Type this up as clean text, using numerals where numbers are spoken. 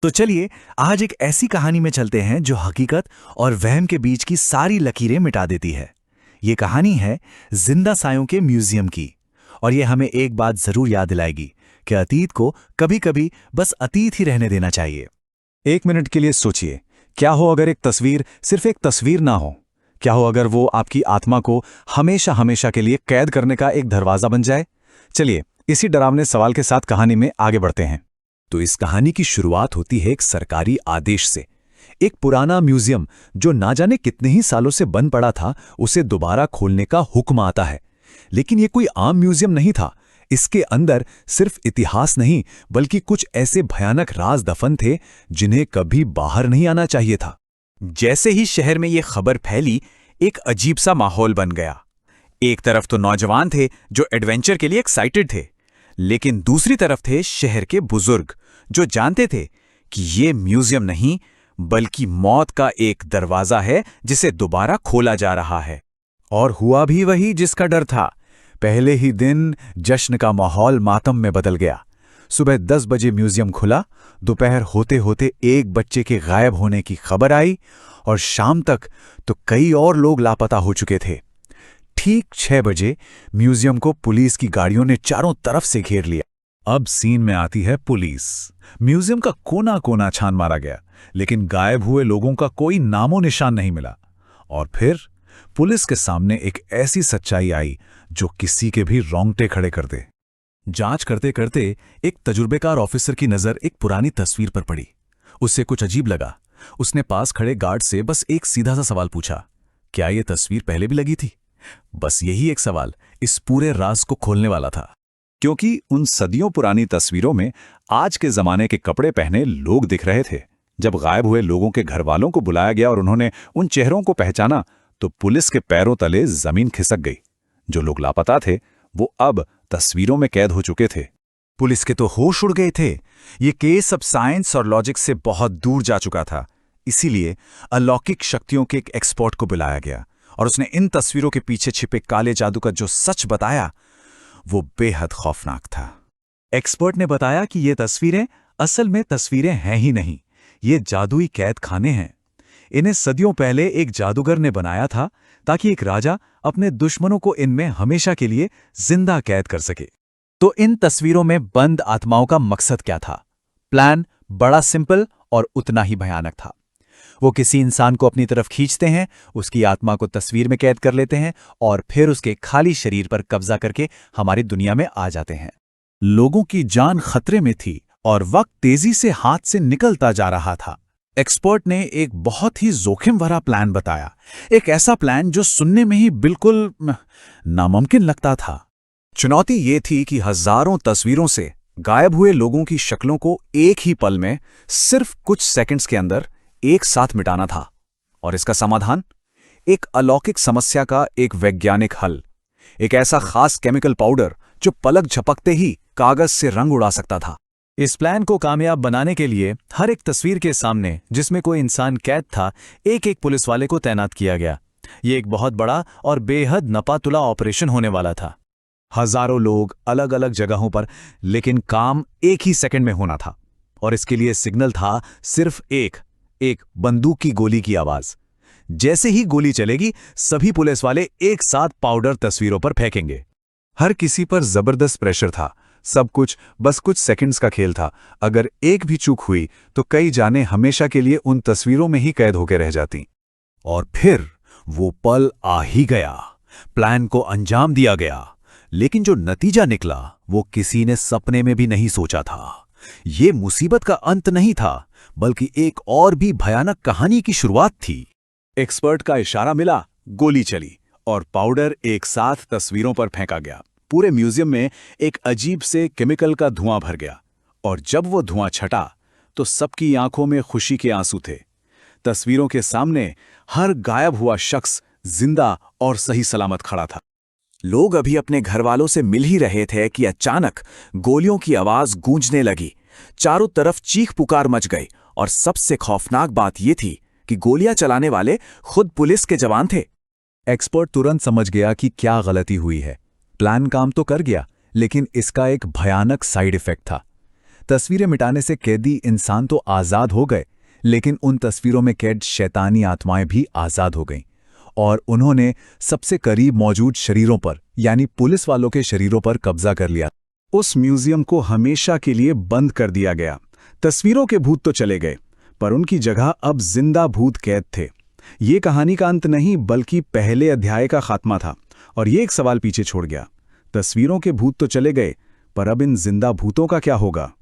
तो चलिए आज एक ऐसी कहानी में चलते हैं जो हकीकत और वहम के बीच की सारी लकीरें मिटा देती है। ये कहानी है जिंदा सायों के म्यूजियम की। और ये हमें एक बात जरूर याद दिलाएगी कि अतीत को कभी-कभी बस अतीत ही रहने देना चाहिए। एक मिनट के लिए सोचिए, क्या हो अगर एक तस्वीर सिर्फ एक तस्वीर ना हो? क्या हो अगर वो आपकी आत्मा को हमेशा हमेशा के लिए कैद करने का एक दरवाजा बन जाए? चलिए इसी डरावने सवाल के साथ कहानी में आगे बढ़ते हैं। तो इस कहानी की शुरुआत होती है एक सरकारी आदेश से। एक पुराना म्यूजियम जो ना जाने कितने ही सालों से बंद पड़ा था, उसे दोबारा खोलने का हुक्म आता है। लेकिन ये कोई आम म्यूजियम नहीं था। इसके अंदर सिर्फ इतिहास नहीं, बल्कि कुछ ऐसे भयानक राज दफन थे जिन्हें कभी बाहर नहीं आना चाहिए था। जैसे ही शहर में ये खबर फैली, एक अजीब सा माहौल बन गया। एक तरफ तो नौजवान थे जो एडवेंचर के लिए एक्साइटेड थे, लेकिन दूसरी तरफ थे शहर के बुजुर्ग जो जानते थे कि ये म्यूजियम नहीं बल्कि मौत का एक दरवाजा है जिसे दोबारा खोला जा रहा है। और हुआ भी वही जिसका डर था। पहले ही दिन जश्न का माहौल मातम में बदल गया। सुबह 10 बजे म्यूजियम खुला, दोपहर होते होते एक बच्चे के गायब होने की खबर आई और शाम तक तो कई और लोग लापता हो चुके थे। ठीक 6 बजे म्यूजियम को पुलिस की गाड़ियों ने चारों तरफ से घेर लिया। अब सीन में आती है पुलिस। म्यूजियम का कोना कोना छान मारा गया, लेकिन गायब हुए लोगों का कोई नामो निशान नहीं मिला। और फिर पुलिस के सामने एक ऐसी सच्चाई आई जो किसी के भी रोंगटे खड़े कर दे। जांच करते करते एक तजुर्बेकार ऑफिसर की नजर एक पुरानी तस्वीर पर पड़ी। उसे कुछ अजीब लगा। उसने पास खड़े गार्ड से बस एक सीधा सा सवाल पूछा, क्या ये तस्वीर पहले भी लगी थी? बस यही एक सवाल इस पूरे राज को खोलने वाला था। क्योंकि उन सदियों पुरानी तस्वीरों में आज के जमाने के कपड़े पहने लोग दिख रहे थे। जब गायब हुए लोगों के घर वालों को बुलाया गया और उन्होंने उन चेहरों को पहचाना, तो पुलिस के पैरों तले जमीन खिसक गई। जो लोग लापता थे वो अब तस्वीरों में कैद हो चुके थे। पुलिस के तो होश उड़ गए थे। ये केस अब साइंस और लॉजिक से बहुत दूर जा चुका था। इसीलिए अलौकिक शक्तियों के एक एक्सपर्ट को बुलाया गया और उसने इन तस्वीरों के पीछे छिपे काले जादू का जो सच बताया, वो बेहद खौफनाक था। एक्सपर्ट ने बताया कि ये तस्वीरें असल में तस्वीरें हैं ही नहीं, ये जादुई कैद खाने हैं। इन्हें सदियों पहले एक जादूगर ने बनाया था ताकि एक राजा अपने दुश्मनों को इनमें हमेशा के लिए जिंदा कैद कर सके। तो इन तस्वीरों में बंद आत्माओं का मकसद क्या था? प्लान बड़ा सिंपल और उतना ही भयानक था। वो किसी इंसान को अपनी तरफ खींचते हैं, उसकी आत्मा को तस्वीर में कैद कर लेते हैं और फिर उसके खाली शरीर पर कब्जा करके हमारी दुनिया में आ जाते हैं। लोगों की जान खतरे में थी और वक्त तेजी से हाथ से निकलता जा रहा था। एक्सपर्ट ने एक बहुत ही जोखिम भरा प्लान बताया, एक ऐसा प्लान जो सुनने में ही बिल्कुल नामुमकिन लगता था। चुनौती ये थी कि हजारों तस्वीरों से गायब हुए लोगों की शक्लों को एक ही पल में, सिर्फ कुछ सेकंड्स के अंदर एक साथ मिटाना था। और इसका समाधान? एक अलौकिक समस्या का एक वैज्ञानिक हल। एक ऐसा खास केमिकल पाउडर जो पलक झपकते ही कागज से रंग उड़ा सकता था। इस प्लान को कामयाब बनाने के लिए हर एक तस्वीर के सामने जिसमें कोई इंसान कैद था, एक एक पुलिस वाले को तैनात किया गया। ये एक बहुत बड़ा और बेहद नपातुला ऑपरेशन होने वाला था। हजारों लोग अलग अलग जगहों पर, लेकिन काम एक ही सेकंड में होना था। और इसके लिए सिग्नल था सिर्फ एक बंदूक की गोली की आवाज। जैसे ही गोली चलेगी, सभी पुलिस वाले एक साथ पाउडर तस्वीरों पर फेंकेंगे। हर किसी पर जबरदस्त प्रेशर था। सब कुछ बस कुछ सेकंड्स का खेल था। अगर एक भी चूक हुई तो कई जानें हमेशा के लिए उन तस्वीरों में ही कैद होकर रह जाती। और फिर वो पल आ ही गया। प्लान को अंजाम दिया गया, लेकिन जो नतीजा निकला वो किसी ने सपने में भी नहीं सोचा था। ये मुसीबत का अंत नहीं था, बल्कि एक और भी भयानक कहानी की शुरुआत थी। एक्सपर्ट का इशारा मिला, गोली चली और पाउडर एक साथ तस्वीरों पर फेंका गया। पूरे म्यूजियम में एक अजीब से केमिकल का धुआं भर गया और जब वो धुआं छटा तो सबकी आंखों में खुशी के आंसू थे। तस्वीरों के सामने हर गायब हुआ शख्स जिंदा और सही सलामत खड़ा था। लोग अभी अपने घर वालों से मिल ही रहे थे कि अचानक गोलियों की आवाज गूंजने लगी। चारों तरफ चीख पुकार मच गई और सबसे खौफनाक बात यह थी कि गोलियां चलाने वाले खुद पुलिस के जवान थे। एक्सपर्ट तुरंत समझ गया कि क्या गलती हुई है। प्लान काम तो कर गया, लेकिन इसका एक भयानक साइड इफेक्ट था। तस्वीरें मिटाने से कैदी इंसान तो आज़ाद हो गए, लेकिन उन तस्वीरों में कैद शैतानी आत्माएं भी आज़ाद हो गईं और उन्होंने सबसे करीब मौजूद शरीरों पर यानी पुलिस वालों के शरीरों पर कब्जा कर लिया। उस म्यूजियम को हमेशा के लिए बंद कर दिया गया। तस्वीरों के भूत तो चले गए, पर उनकी जगह अब जिंदा भूत कैद थे। ये कहानी का अंत नहीं, बल्कि पहले अध्याय का खात्मा था। और ये एक सवाल पीछे छोड़ गया, तस्वीरों के भूत तो चले गए, पर अब इन जिंदा भूतों का क्या होगा?